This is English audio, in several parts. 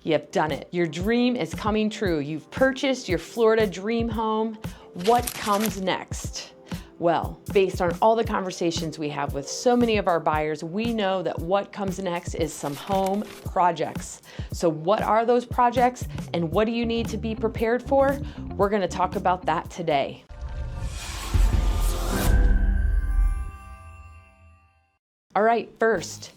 You've done it. Your dream is coming true. You've purchased your Florida dream home. What comes next? Well, based on all the conversations we have with so many of our buyers, we know that what comes next is some home projects. So what are those projects and what do you need to be prepared for? We're going to talk about that today. All right, first,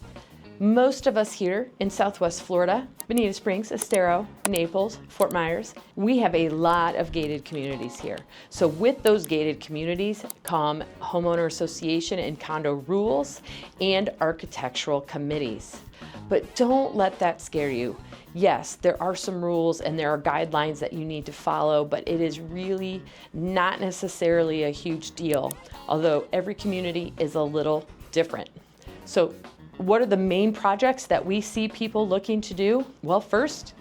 most of us here in Southwest Florida, Bonita Springs, Estero, Naples, Fort Myers, we have a lot of gated communities here. So with those gated communities come homeowner association and condo rules and architectural committees. But don't let that scare you. Yes, there are some rules and there are guidelines that you need to follow, but it is really not necessarily a huge deal, although every community is a little different. So what are the main projects that we see people looking to do? Well, first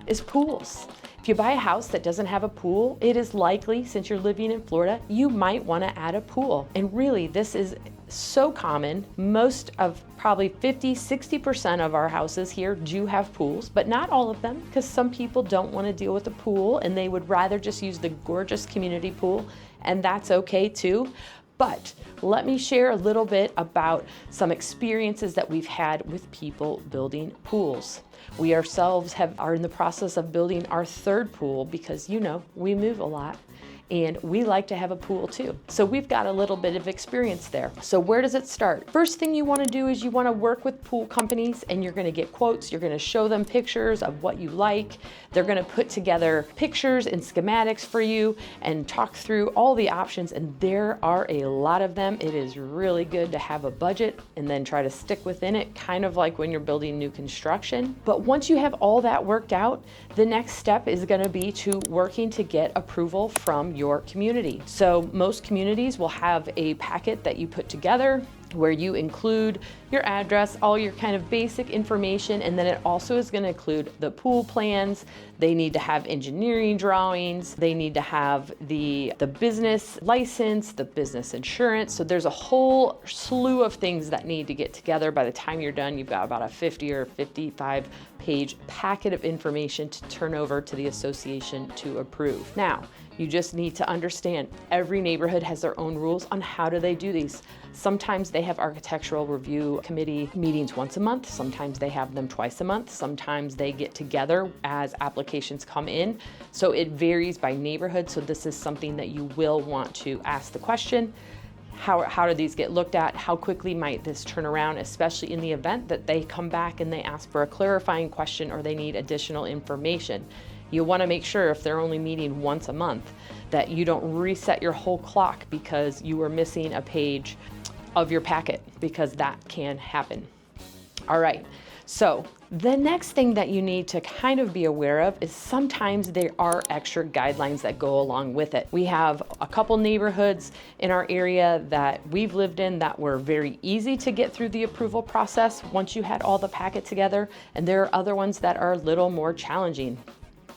is pools. If you buy a house that doesn't have a pool, it is likely, since you're living in Florida, you might want to add a pool. And really, this is so common. Most of probably 50-60% of our houses here do have pools, but not all of them, because some people don't want to deal with a pool and they would rather just use the gorgeous community pool, and that's okay too. But let me share a little bit about some experiences that we've had with people building pools. We ourselves are in the process of building our third pool because, we move a lot and we like to have a pool too. So we've got a little bit of experience there. So where does it start? First thing you want to do is you want to work with pool companies and you're going to get quotes. You're going to show them pictures of what you like. They're going to put together pictures and schematics for you and talk through all the options, and there are a lot of them. It is really good to have a budget and then try to stick within it, kind of like when you're building new construction. But once you have all that worked out, the next step is going to be to working to get approval from your community. So most communities will have a packet that you put together where you include your address, all your kind of basic information, and then it also is going to include the pool plans. They need to have engineering drawings. They need to have the business license, the business insurance. So there's a whole slew of things that need to get together. By the time you're done, you've got about a 50 or 55 page packet of information to turn over to the association to approve. Now, you just need to understand every neighborhood has their own rules on how do they do these. Sometimes they have architectural review committee meetings once a month. Sometimes they have them twice a month. Sometimes they get together as applications come in. So it varies by neighborhood. So this is something that you will want to ask the question. How do these get looked at? How quickly might this turn around, especially in the event that they come back and they ask for a clarifying question or they need additional information? You want to make sure if they're only meeting once a month that you don't reset your whole clock because you were missing a page of your packet, because that can happen. All right, so the next thing that you need to kind of be aware of is sometimes there are extra guidelines that go along with it. We have a couple neighborhoods in our area that we've lived in that were very easy to get through the approval process once you had all the packet together, and there are other ones that are a little more challenging.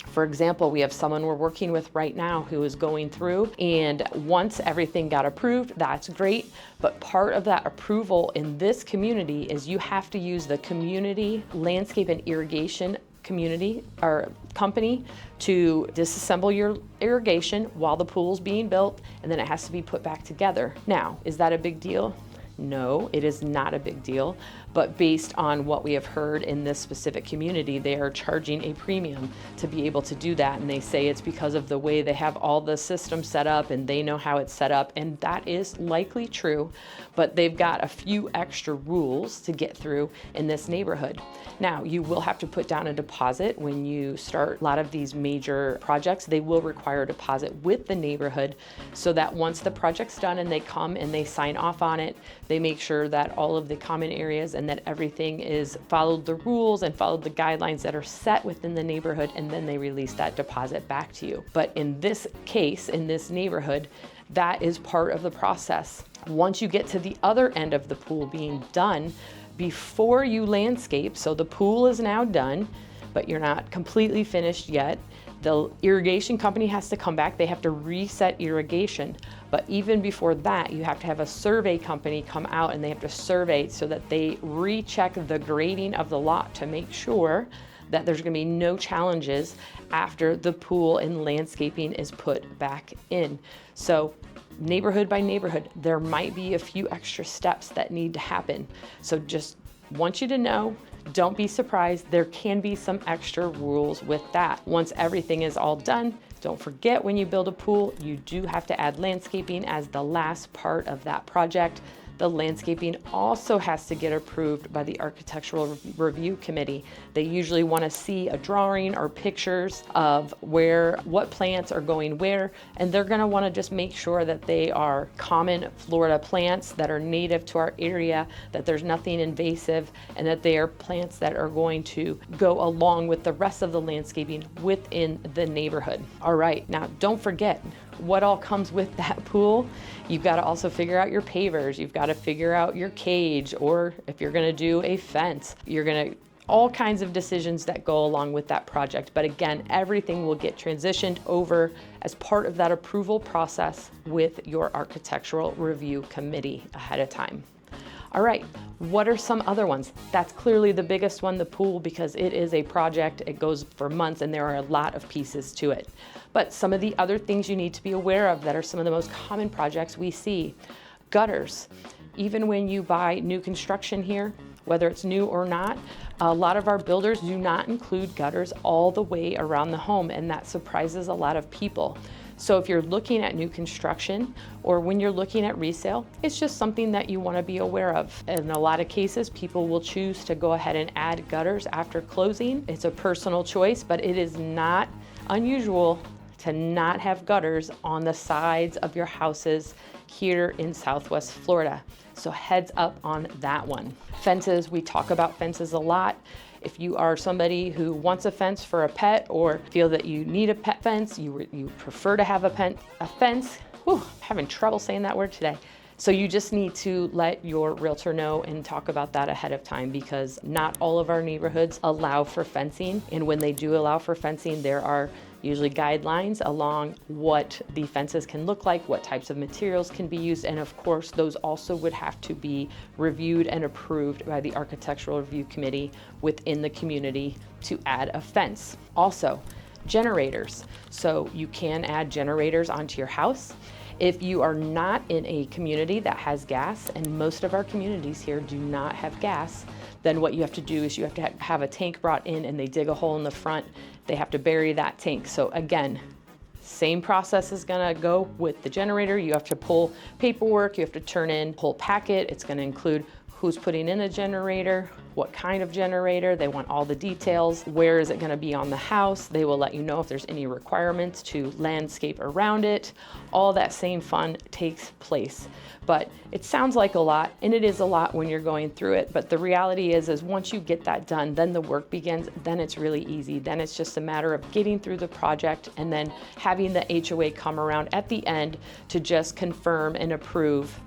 For example, we have someone we're working with right now who is going through, and once everything got approved, that's great. But part of that approval in this community is you have to use the community landscape and irrigation community or company to disassemble your irrigation while the pool's being built, and then it has to be put back together. Now, is that a big deal? No, it is not a big deal, but based on what we have heard in this specific community, they are charging a premium to be able to do that, and they say it's because of the way they have all the systems set up and they know how it's set up, and that is likely true, but they've got a few extra rules to get through in this neighborhood. Now, you will have to put down a deposit when you start a lot of these major projects. They will require a deposit with the neighborhood so that once the project's done and they come and they sign off on it, they make sure that all of the common areas and that everything is followed the rules and followed the guidelines that are set within the neighborhood, and then they release that deposit back to you. But in this case, in this neighborhood, that is part of the process. Once you get to the other end of the pool being done, before you landscape, so the pool is now done, but you're not completely finished yet, the irrigation company has to come back. They have to reset irrigation. But even before that, you have to have a survey company come out and they have to survey so that they recheck the grading of the lot to make sure that there's gonna be no challenges after the pool and landscaping is put back in. So neighborhood by neighborhood, there might be a few extra steps that need to happen. So just want you to know, don't be surprised. There can be some extra rules with that. Once everything is all done, don't forget when you build a pool, you do have to add landscaping as the last part of that project. The landscaping also has to get approved by the Architectural Review Committee. They usually want to see a drawing or pictures of what plants are going where, and they're going to want to just make sure that they are common Florida plants that are native to our area, that there's nothing invasive, and that they are plants that are going to go along with the rest of the landscaping within the neighborhood. All right, now don't forget what all comes with that pool. You've got to also figure out your pavers. You've got to figure out your cage, or if you're going to do a fence, all kinds of decisions that go along with that project. But again, everything will get transitioned over as part of that approval process with your Architectural Review Committee ahead of time. All right, what are some other ones? That's clearly the biggest one, the pool, because it is a project. It goes for months and there are a lot of pieces to it. But some of the other things you need to be aware of that are some of the most common projects we see. Gutters. Even when you buy new construction here, whether it's new or not, a lot of our builders do not include gutters all the way around the home, and that surprises a lot of people. So if you're looking at new construction or when you're looking at resale, it's just something that you want to be aware of. In a lot of cases, people will choose to go ahead and add gutters after closing. It's a personal choice, but it is not unusual to not have gutters on the sides of your houses here in Southwest Florida. So heads up on that one. Fences, we talk about fences a lot. If you are somebody who wants a fence for a pet or feel that you need a pet fence, you prefer to have a fence, I'm having trouble saying that word today. So you just need to let your realtor know and talk about that ahead of time, because not all of our neighborhoods allow for fencing. And when they do allow for fencing, there are usually guidelines along what the fences can look like, what types of materials can be used, and of course those also would have to be reviewed and approved by the Architectural Review Committee within the community to add a fence. Also, generators. So you can add generators onto your house. If you are not in a community that has gas, and most of our communities here do not have gas, then what you have to do is you have to have a tank brought in, and they dig a hole in the front. They have to bury that tank. So again, same process is gonna go with the generator. You have to pull paperwork, you have to turn in a whole packet. It's gonna include who's putting in a generator, what kind of generator, they want all the details, where is it gonna be on the house, they will let you know if there's any requirements to landscape around it. All that same fun takes place. But it sounds like a lot, and it is a lot when you're going through it, but the reality is once you get that done, then the work begins, then it's really easy. Then it's just a matter of getting through the project and then having the HOA come around at the end to just confirm and approve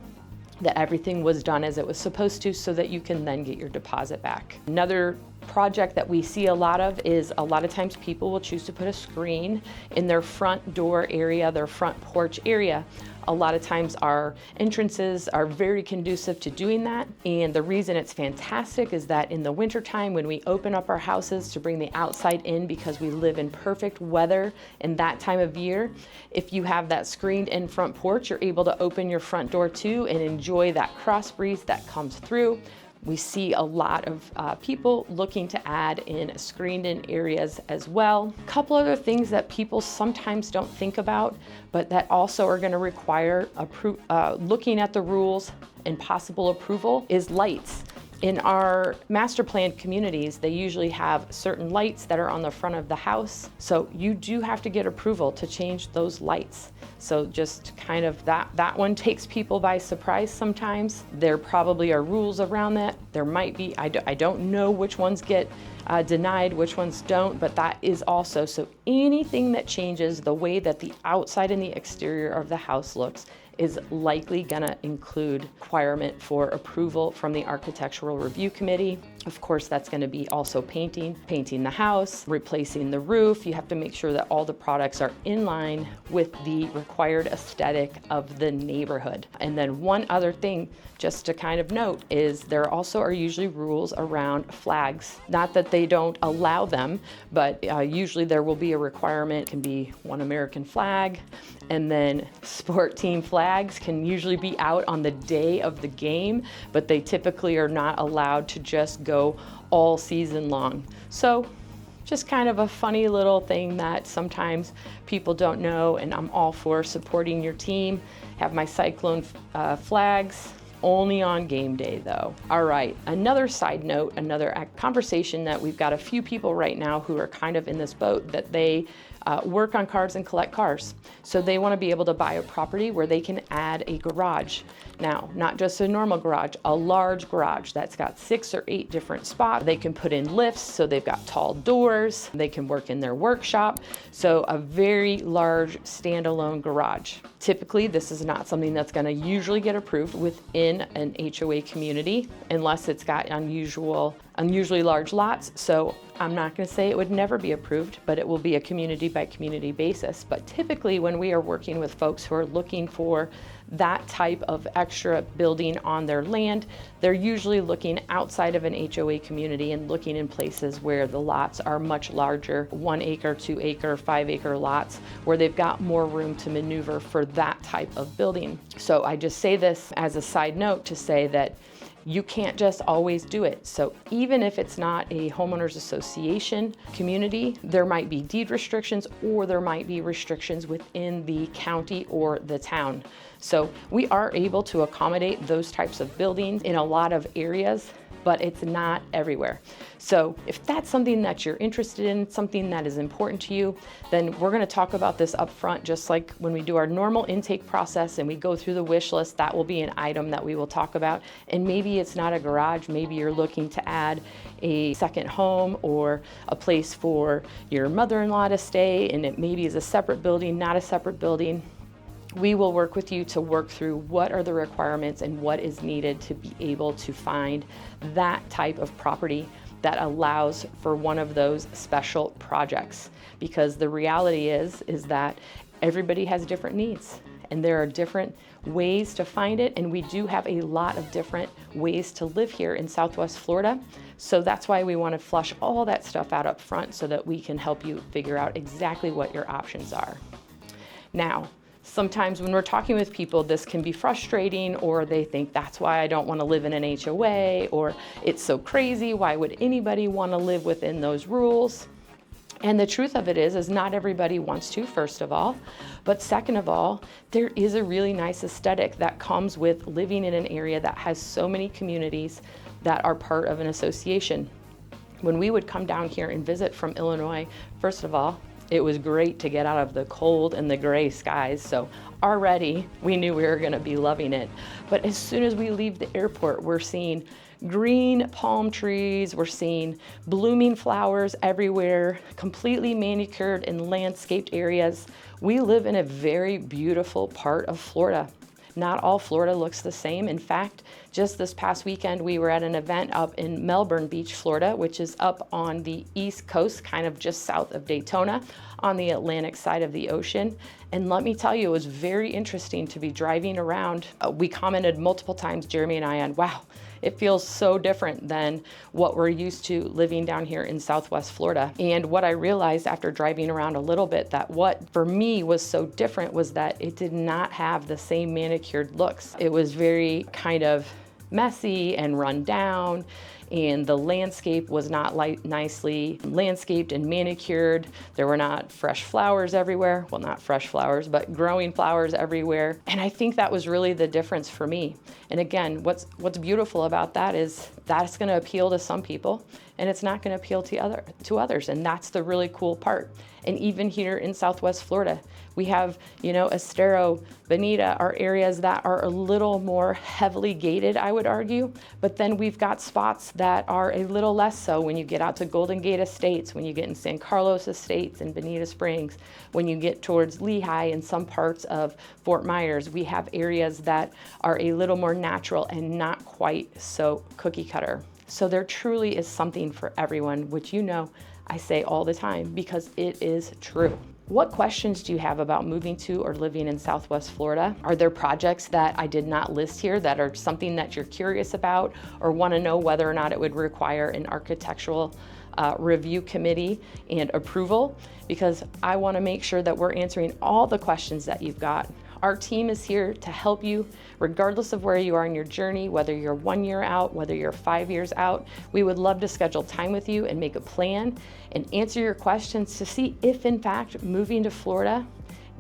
that everything was done as it was supposed to, so that you can then get your deposit back. Another project that we see a lot of is, a lot of times people will choose to put a screen in their front door area, their front porch area. A lot of times our entrances are very conducive to doing that, and the reason it's fantastic is that in the wintertime when we open up our houses to bring the outside in, because we live in perfect weather in that time of year, if you have that screened in front porch, you're able to open your front door too and enjoy that cross breeze that comes through. We see a lot of people looking to add in screened in areas as well. A couple other things that people sometimes don't think about, but that also are gonna require looking at the rules and possible approval, is lights. In our master plan communities, they usually have certain lights that are on the front of the house. So you do have to get approval to change those lights. So just kind of that one takes people by surprise sometimes. There probably are rules around that. There might be, I don't know which ones get denied, which ones don't, but that is also, so anything that changes the way that the outside and the exterior of the house looks is likely gonna include requirement for approval from the Architectural Review Committee. Of course, that's gonna be also painting the house, replacing the roof. You have to make sure that all the products are in line with the required aesthetic of the neighborhood. And then one other thing just to kind of note is there also are usually rules around flags. Not that they don't allow them, but usually there will be a requirement. It can be one American flag, and then sport team flags can usually be out on the day of the game, but they typically are not allowed to just go all season long. So just kind of a funny little thing that sometimes people don't know, and I'm all for supporting your team. Have my Cyclone flags. Only on game day though. All right, another side note, another conversation that we've got a few people right now who are kind of in this boat that they work on cars and collect cars. So they want to be able to buy a property where they can add a garage. Now, not just a normal garage, a large garage that's got 6 or 8 different spots. They can put in lifts, so they've got tall doors. They can work in their workshop. So a very large standalone garage. Typically, this is not something that's going to usually get approved within an HOA community unless it's got unusually large lots. So I'm not going to say it would never be approved, but it will be a community by community basis. But typically when we are working with folks who are looking for that type of extra building on their land, they're usually looking outside of an HOA community and looking in places where the lots are much larger, 1 acre, 2 acre, 5 acre lots, where they've got more room to maneuver for that type of building. So I just say this as a side note to say that you can't just always do it. So even if it's not a homeowners association community, there might be deed restrictions or there might be restrictions within the county or the town. So we are able to accommodate those types of buildings in a lot of areas, but it's not everywhere. So if that's something that you're interested in, something that is important to you, then we're gonna talk about this up front, just like when we do our normal intake process and we go through the wish list. That will be an item that we will talk about. And maybe it's not a garage, maybe you're looking to add a second home or a place for your mother-in-law to stay, and it maybe is a separate building, not a separate building. We will work with you to work through what are the requirements and what is needed to be able to find that type of property that allows for one of those special projects. Because the reality is that everybody has different needs and there are different ways to find it, and we do have a lot of different ways to live here in Southwest Florida. So that's why we want to flush all that stuff out up front so that we can help you figure out exactly what your options are. Now, sometimes when we're talking with people, this can be frustrating, or they think that's why I don't want to live in an HOA, or it's so crazy, why would anybody want to live within those rules? And the truth of it is not everybody wants to, first of all, but second of all, there is a really nice aesthetic that comes with living in an area that has so many communities that are part of an association. When we would come down here and visit from Illinois, first of all, it was great to get out of the cold and the gray skies. So already we knew we were gonna be loving it. But as soon as we leave the airport, we're seeing green palm trees, we're seeing blooming flowers everywhere, completely manicured and landscaped areas. We live in a very beautiful part of Florida. Not all Florida looks the same. In fact, just this past weekend, we were at an event up in Melbourne Beach, Florida, which is up on the East Coast, kind of just south of Daytona, on the Atlantic side of the ocean. And let me tell you, it was very interesting to be driving around. We commented multiple times, Jeremy and I, on, wow, it feels so different than what we're used to living down here in Southwest Florida. And what I realized after driving around a little bit, that what for me was so different was that it did not have the same manicured looks. It was very kind of messy and run down, and the landscape was not nicely landscaped and manicured. There were not fresh flowers everywhere. Well, not fresh flowers, but growing flowers everywhere. And I think that was really the difference for me. And again, what's beautiful about that is that's gonna appeal to some people and it's not gonna appeal to others. And that's the really cool part. And even here in Southwest Florida, we have, Estero, Bonita, are areas that are a little more heavily gated, I would argue. But then we've got spots that are a little less so when you get out to Golden Gate Estates, when you get in San Carlos Estates and Bonita Springs, when you get towards Lehigh and some parts of Fort Myers. We have areas that are a little more natural and not quite so cookie cutter. So there truly is something for everyone, which you know I say all the time because it is true. What questions do you have about moving to or living in Southwest Florida? Are there projects that I did not list here that are something that you're curious about or want to know whether or not it would require an architectural review committee and approval? Because I want to make sure that we're answering all the questions that you've got. Our team is here to help you regardless of where you are in your journey, whether you're 1 year out, whether you're 5 years out. We would love to schedule time with you and make a plan and answer your questions to see if in fact moving to Florida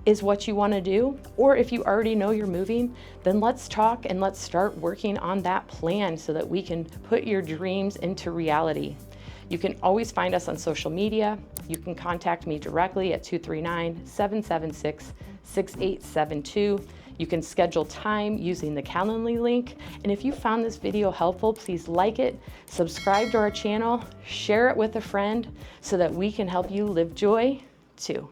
is what you want to do, or if you already know you're moving, then let's talk and let's start working on that plan so that we can put your dreams into reality. You can always find us on social media. You can contact me directly at 239-776-6872. You can schedule time using the Calendly link. And if you found this video helpful, please like it, subscribe to our channel, share it with a friend so that we can help you live joy too.